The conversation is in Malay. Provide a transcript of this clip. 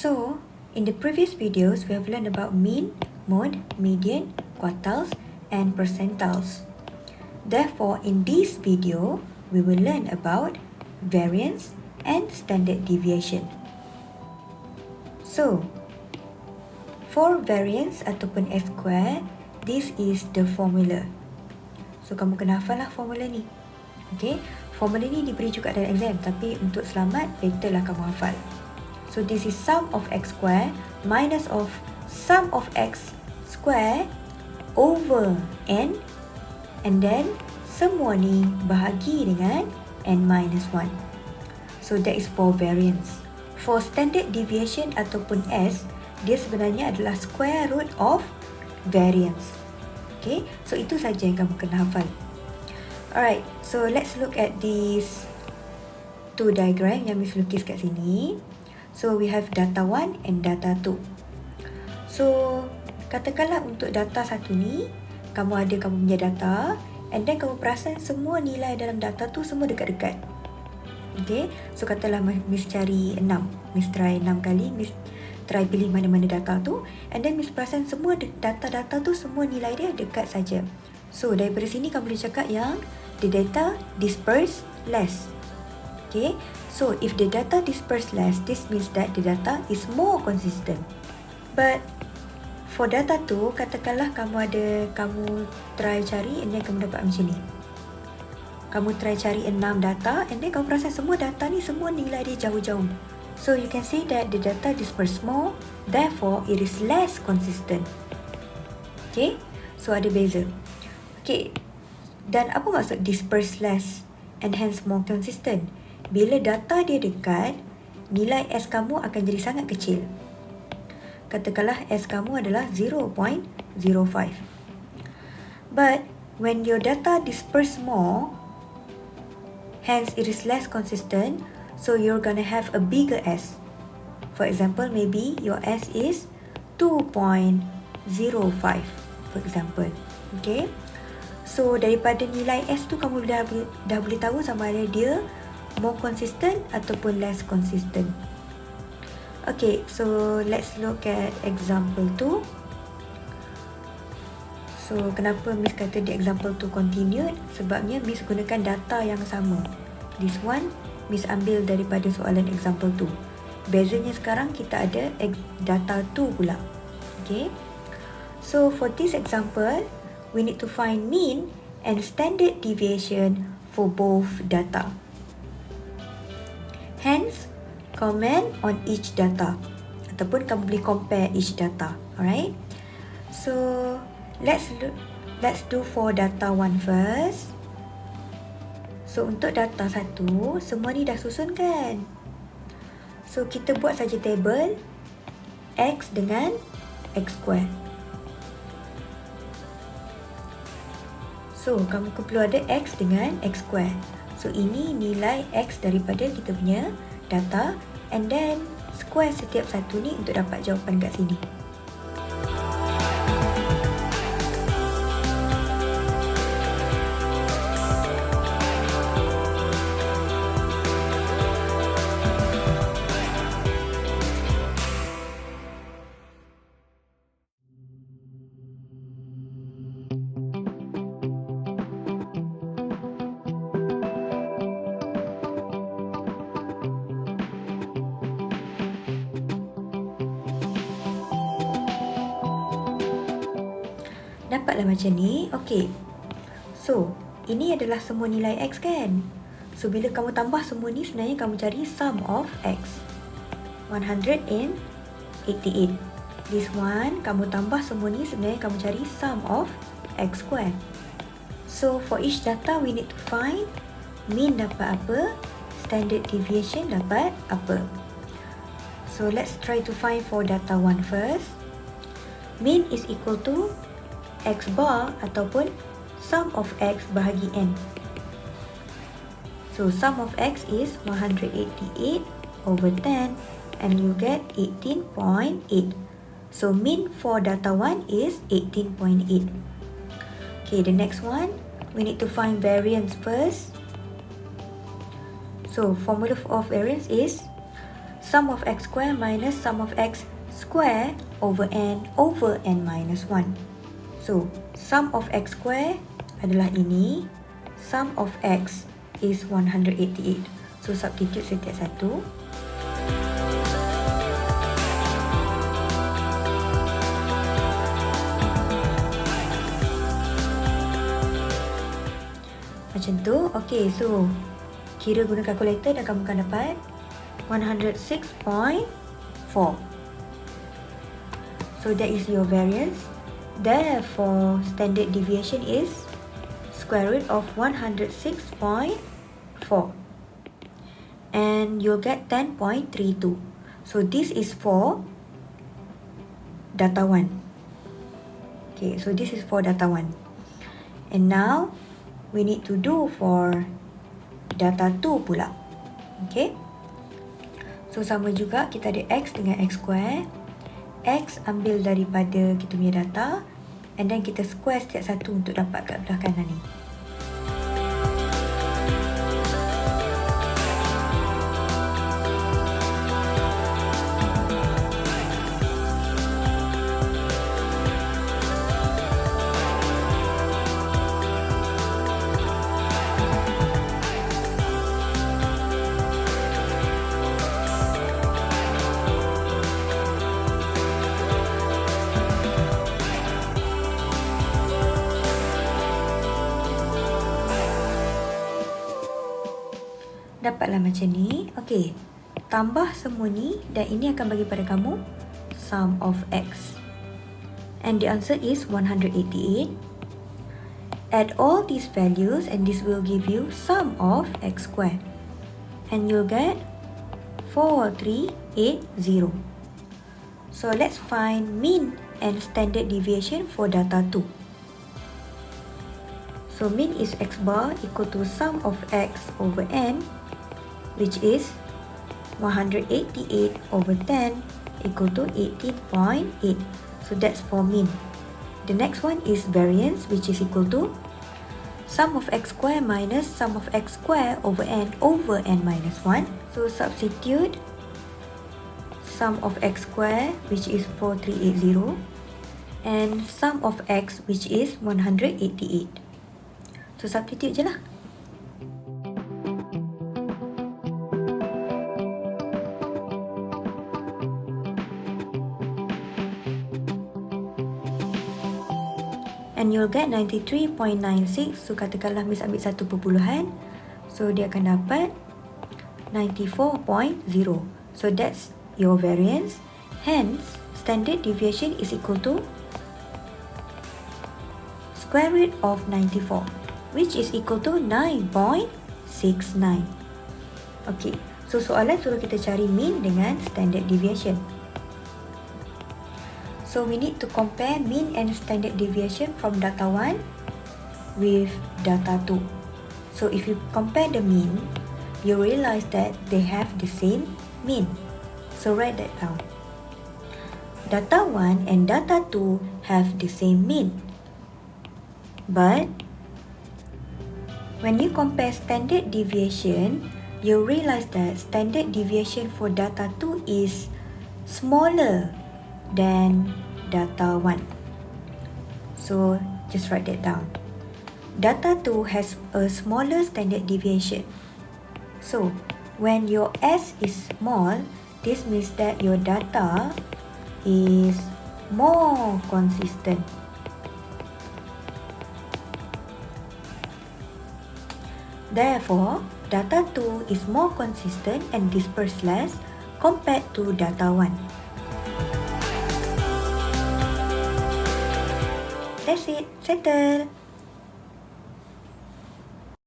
So, in the previous videos, we have learned about mean, mode, median, quartiles, and percentiles. Therefore, in this video, we will learn about variance and standard deviation. So, for variance ataupun S square, this is the formula. So, kamu kena hafal lah formula ni. Okay, formula ni diberi juga dalam exam, tapi untuk selamat, better lah kamu hafal. So, this is sum of x square minus of sum of x square over n, and then semua ni bahagi dengan n minus 1. So, that is for variance. For standard deviation ataupun S, dia sebenarnya adalah square root of variance. Okay, so itu saja yang kamu kena hafal. Alright, so let's look at these two diagram yang Miss lukis kat sini. So, we have data 1 and data 2. So, katakanlah untuk data satu ni, kamu ada kamu punya data, and then kamu perasan semua nilai dalam data tu semua dekat-dekat. Okay, so katalah Miss cari 6. Miss try 6 kali, Miss try pilih mana-mana data tu, and then Miss perasan semua data-data tu semua nilai dia dekat saja. So, daripada sini kamu boleh cakap yang the data disperse less. Okay, so if the data disperse less, this means that the data is more consistent. But for data tu, katakanlah kamu try cari and then kamu dapat macam ni. Kamu try cari 6 data and then kamu perasan semua data ni semua nilai dia jauh-jauh. So you can see that the data disperse more, therefore it is less consistent. Okay, so ada beza. Okay, dan apa maksud disperse less and hence more consistent? Bila data dia dekat, nilai S kamu akan jadi sangat kecil. Katakanlah S kamu adalah 0.05. But when your data disperse more, hence it is less consistent, so you're gonna have a bigger S. For example, maybe your S is 2.05, for example. Okay, so daripada nilai S tu kamu dah boleh tahu sama ada dia more consistent ataupun less consistent. Okay, so let's look at example 2. So, kenapa Miss kata di example 2 continued? Sebabnya Miss gunakan data yang sama. This one, Miss ambil daripada soalan example 2. Bezanya sekarang kita ada data 2 pula. Okay, so for this example, we need to find mean and standard deviation for both data. Hence, comment on each data ataupun kamu boleh compare each data. Alright, so let's do for data 1 first. So, untuk data 1, semua ni dah susun kan? So, kita buat saja table X dengan X square. So, kamu perlu ada X dengan X square. So, ini nilai X daripada kita punya data, and then square setiap satu ni untuk dapat jawapan kat sini. Dapatlah macam ni. Okay, so ini adalah semua nilai X kan? So bila kamu tambah semua ni, sebenarnya kamu cari sum of X 188. This one, kamu tambah semua ni, sebenarnya kamu cari sum of X square. So for each data, we need to find mean dapat apa, standard deviation dapat apa. So let's try to find for data 1 first. Mean is equal to X bar ataupun sum of X bahagi N. So, sum of X is 188 over 10 and you get 18.8. So, mean for data 1 is 18.8. Okay, the next one, we need to find variance first. So, formula of variance is sum of x square minus sum of x square over n minus 1. So, sum of x square adalah ini. Sum of x is 188. So, substitute setiap satu. Macam tu. Okay, so kira guna kalkulator dan kamu akan dapat 106.4. So that is your variance. Therefore, standard deviation is square root of 106.4. And you'll get 10.32. So this is for data 1. Okay, so this is for data 1. And now, we need to do for data 2 pula. Okay. So sama juga, kita ada x dengan x square. X ambil daripada kita punya data, and then kita square setiap satu untuk dapat kat belah kanan ni. Dapatlah macam ni. Okey. Tambah semua ni dan ini akan bagi pada kamu sum of x. And the answer is 188. Add all these values and this will give you sum of x square. And you'll get 4380. So let's find mean and standard deviation for data 2. So mean is x bar equal to sum of x over n, which is 188 over 10 equal to 18.8. So that's for mean. The next one is variance, which is equal to sum of x square minus sum of x square over n minus 1. So substitute sum of x square, which is 4380, and sum of x, which is 188. So substitute je lah. And you'll get 93.96. So katakanlah Miss ambil satu perpuluhan, so dia akan dapat 94.0. So that's your variance. Hence, standard deviation is equal to square root of 94, which is equal to 9.69. Okay, so soalan suruh kita cari mean dengan standard deviation. So we need to compare mean and standard deviation from data 1 with data 2. So if you compare the mean, you realize that they have the same mean. So write that down. Data 1 and data 2 have the same mean. But when you compare standard deviation, you realize that standard deviation for data 2 is smaller than data 1. So just write that down. Data 2 has a smaller standard deviation. So when your S is small, this means that your data is more consistent. Therefore, data 2 is more consistent and disperse less compared to data 1. That's it, settle!